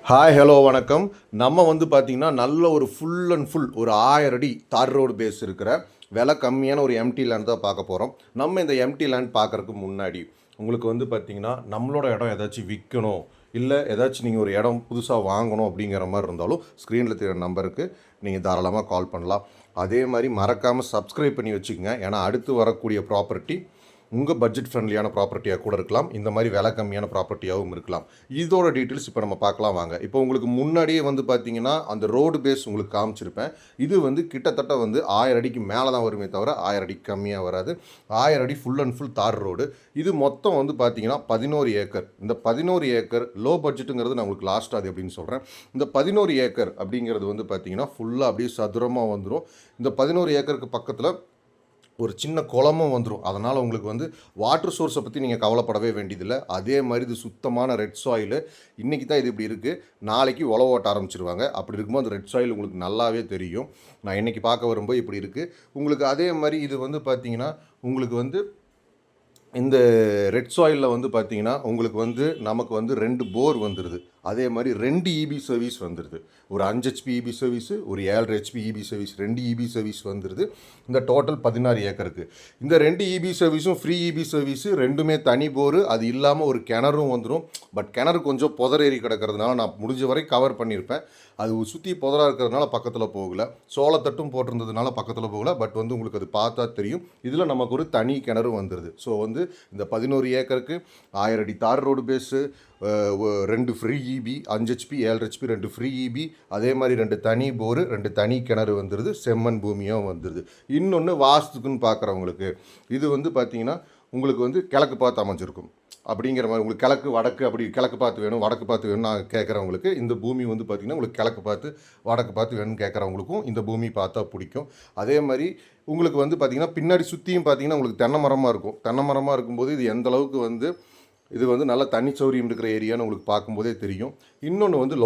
Hi hello வணக்கம். நம்ம பார்த்தீங்கன்னா நல்ல ஒரு ஃபுல் அண்ட் ஃபுல் ஒரு 1000 அடி தார் ரோடு பேஸ் இருக்கிற விலை கம்மியான ஒரு எம்டி லேண்ட் தான் பார்க்க போகிறோம். நம்ம இந்த எம்டி லேண்ட் பார்க்குறதுக்கு முன்னாடி உங்களுக்கு பார்த்தீங்கன்னா நம்மளோட இடம் ஏதாச்சும் விற்கணும், இல்லை ஏதாச்சும் நீங்கள் ஒரு இடம் புதுசாக வாங்கணும் அப்படிங்கிற மாதிரி இருந்தாலும் ஸ்க்ரீனில் தெரிகிற நம்பருக்கு நீங்கள் தாராளமாக கால் பண்ணலாம். அதே மாதிரி மறக்காமல் சப்ஸ்கிரைப் பண்ணி வச்சுக்கோங்க. ஏன்னா அடுத்து வரக்கூடிய ப்ராப்பர்ட்டி உங்கள் பட்ஜெட் ஃப்ரெண்ட்லியான ப்ராப்பர்ட்டியாக கூட இருக்கலாம், இந்த மாதிரி விலை கம்மியான ப்ராப்பர்ட்டியாகவும் இருக்கலாம். இதோட டீட்டெயில்ஸ் இப்போ நம்ம பார்க்கலாம் வாங்க. இப்போ உங்களுக்கு முன்னாடியே பார்த்தீங்கன்னா அந்த ரோடு பேஸ் உங்களுக்கு காமிச்சிருப்பேன். இது கிட்டத்தட்ட 1000 அடிக்கு மேலே தான் வருமே தவிர 1000 அடிக்கு கம்மியாக வராது. 1000 அடி ஃபுல் அண்ட் ஃபுல் தார் ரோடு. இது மொத்தம் பார்த்தீங்கன்னா 11 ஏக்கர். இந்த 11 ஏக்கர் லோ பட்ஜெட்டுங்கிறது நான் உங்களுக்கு லாஸ்ட்டாக அது எப்படின்னு சொல்கிறேன். இந்த 11 ஏக்கர் அப்படிங்கிறது பார்த்தீங்கன்னா ஃபுல்லாக அப்படியே சதுரமாக வந்துடும். இந்த 11 ஏக்கருக்கு பக்கத்தில் ஒரு சின்ன குளமும் வந்துடும். அதனால் உங்களுக்கு வாட்டர் சோர்ஸை பற்றி நீங்கள் கவலைப்படவே வேண்டியதில்லை. அதே மாதிரி இது சுத்தமான ரெட் சாயிலு. இன்றைக்கி தான் இது இப்படி இருக்குது, நாளைக்கு உழவு ஓட்ட ஆரம்பிச்சிருவாங்க. அப்படி இருக்கும்போது அந்த ரெட் சாயில் உங்களுக்கு நல்லாவே தெரியும். நான் இன்றைக்கி பார்க்க வரும்போது இப்படி இருக்குது உங்களுக்கு. அதே மாதிரி இது பார்த்தீங்கன்னா உங்களுக்கு இந்த ரெட் சாயிலில் பார்த்தீங்கன்னா உங்களுக்கு நமக்கு 2 போர் வந்துடுது. அதே மாதிரி 2 இபி சர்வீஸ் வந்துடுது. ஒரு 5 ஹெச்பி இபி சர்வீஸு, ஒரு 7 HP EB service, 2 EB service வந்துடுது. இந்த டோட்டல் 16 ஏக்கருக்கு. இந்த 2 இபி சர்வீஸும் ஃப்ரீ இபி சர்வீஸு, ரெண்டுமே தனி போர். அது இல்லாமல் ஒரு கிணறும் வந்துடும். பட் கிணறு கொஞ்சம் புதரேறி கிடக்கிறதுனால நான் முடிஞ்ச வரை கவர் பண்ணியிருப்பேன். அது சுற்றி புதராக இருக்கிறதுனால பக்கத்தில் போகலை. சோளத்தட்டும் போட்டிருந்ததுனால பக்கத்தில் போகலை. பட் உங்களுக்கு அது பார்த்தா தெரியும். இதில் நமக்கு ஒரு தனி கிணறு வந்துடுது. ஸோ இந்த 11 ஏக்கருக்கு 1000 அடி தார் road base, 2 free EB, 5 HP 7 HP 2 free EB, அதே மாதிரி 2 தனி போரு, 2 தனி கிணறு வந்துடுது. செம்மண் பூமியும் வந்துடுது. இன்னொன்று வாஸ்துக்குன்னு பார்க்குறவங்களுக்கு இது பார்த்தீங்கன்னா உங்களுக்கு கிழக்கு பார்த்து அமைஞ்சிருக்கும். அப்படிங்கிற மாதிரி உங்களுக்கு கிழக்கு வடக்கு அப்படி கிழக்கு பார்த்து வேணும் வடக்கு பார்த்து வேணும் நான் கேட்குறவங்களுக்கு இந்த பூமி பார்த்திங்கன்னா உங்களுக்கு கிழக்கு பார்த்து வடக்கு பார்த்து வேணும்னு கேட்குறவங்களுக்கும் இந்த பூமி பார்த்தா பிடிக்கும். அதே மாதிரி உங்களுக்கு பார்த்திங்கன்னா பின்னாடி சுற்றியும் பார்த்திங்கன்னா உங்களுக்கு தென்னை மரமாக இருக்கும். தென்னை மரமாக இருக்கும்போது இது எந்த அளவுக்கு இது நல்ல தண்ணி சௌரியம் இருக்கிற ஏரியான்னு உங்களுக்கு பார்க்கும்போதே தெரியும். இன்னொன்று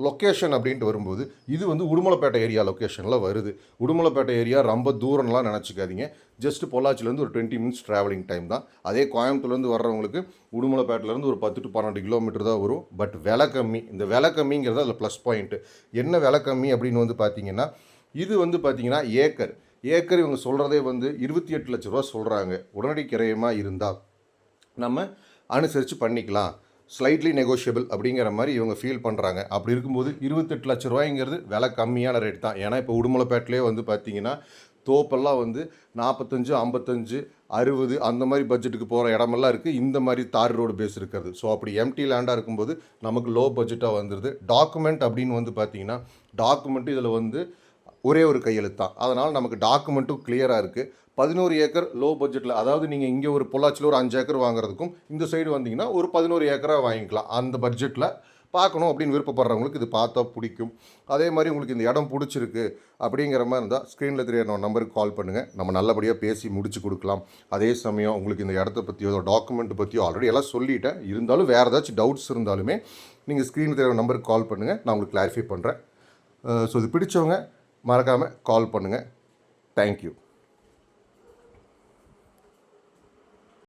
லொக்கேஷன் அப்படின்ட்டு வரும்போது இது உடுமலைப்பேட்டை ஏரியா லொக்கேஷனில் வருது. உடுமலைப்பேட்டை ஏரியா ரொம்ப தூரம்லாம் நினச்சிக்காதீங்க. ஜஸ்ட் பொள்ளாச்சிலேருந்து ஒரு 20 மினிட்ஸ் ட்ராவலிங் டைம் தான். அதே கோயம்புத்தூர்லேருந்து வர்றவங்களுக்கு உடுமலைப்பேட்டிலேருந்து ஒரு 10 to 12 கிலோமீட்டர் தான் வரும். பட் விலை கம்மி. இந்த விலை கம்மிங்கிறது அதில் ப்ளஸ் பாயிண்ட்டு. என்ன விலை கம்மி அப்படின்னு பார்த்தீங்கன்னா இது பார்த்தீங்கன்னா ஏக்கர் இவங்க சொல்கிறதே 28 லட்ச ரூபா சொல்கிறாங்க. உடனடி கிரயமாக இருந்தால் நம்ம அனுசரித்து பண்ணிக்கலாம், ஸ்லைட்லி நெகோஷியபிள் அப்படிங்கிற மாதிரி இவங்க ஃபீல் பண்ணுறாங்க. அப்படி இருக்கும்போது 28 லட்ச ரூபாய்ங்கிறது விலை கம்மியான ரேட் தான். ஏன்னா இப்போ உடுமலைப்பேட்டிலே பார்த்தீங்கன்னா தோப்பெல்லாம் 45, 55, 60 அந்த மாதிரி பட்ஜெட்டுக்கு போகிற இடமெல்லாம் இருக்குது. இந்த மாதிரி தார் ரோடு பேஸ் இருக்கிறது. ஸோ அப்படி எம்டி லேண்டாக இருக்கும்போது நமக்கு லோ பட்ஜெட்டாக வந்துடுது. டாக்குமெண்ட் அப்படின்னு பார்த்தீங்கன்னா டாக்குமெண்ட்டு இதில் ஒரே ஒரு கையெழுத்தான். அதனால் நமக்கு டாக்குமெண்ட்டும் கிளியராக இருக்குது. 11 ஏக்கர் லோ பட்ஜெட்டில், அதாவது நீங்கள் இங்கே ஒரு பொள்ளாச்சியில் ஒரு 5 ஏக்கர் வாங்குறதுக்கும் இந்த சைடு வந்தீங்கன்னா ஒரு 11 ஏக்கராக வாங்கிக்கலாம். அந்த பட்ஜெட்டில் பார்க்கணும் அப்படின்னு விருப்பப்படுறவங்களுக்கு இது பார்த்தா பிடிக்கும். அதே மாதிரி உங்களுக்கு இந்த இடம் பிடிச்சிருக்கு அப்படிங்கிற மாதிரி இருந்தால் ஸ்க்ரீனில் தெரியாத நம்பருக்கு கால் பண்ணுங்கள். நம்ம நல்லபடியாக பேசி முடிச்சு கொடுக்கலாம். அதே சமயம் உங்களுக்கு இந்த இடத்த பற்றியோ டாக்குமெண்ட் பற்றியோ ஆல்ரெடி எல்லாம் சொல்லிட்டேன். இருந்தாலும் வேறு ஏதாச்சும் டவுட்ஸ் இருந்தாலுமே நீங்கள் ஸ்க்ரீனில் தெரியாத நம்பருக்கு கால் பண்ணுங்கள். நான் உங்களுக்கு கிளாரிஃபை பண்ணுறேன். ஸோ இது பிடிச்சவங்க மறக்காமல் கால் பண்ணுங்கள். தேங்க்யூ.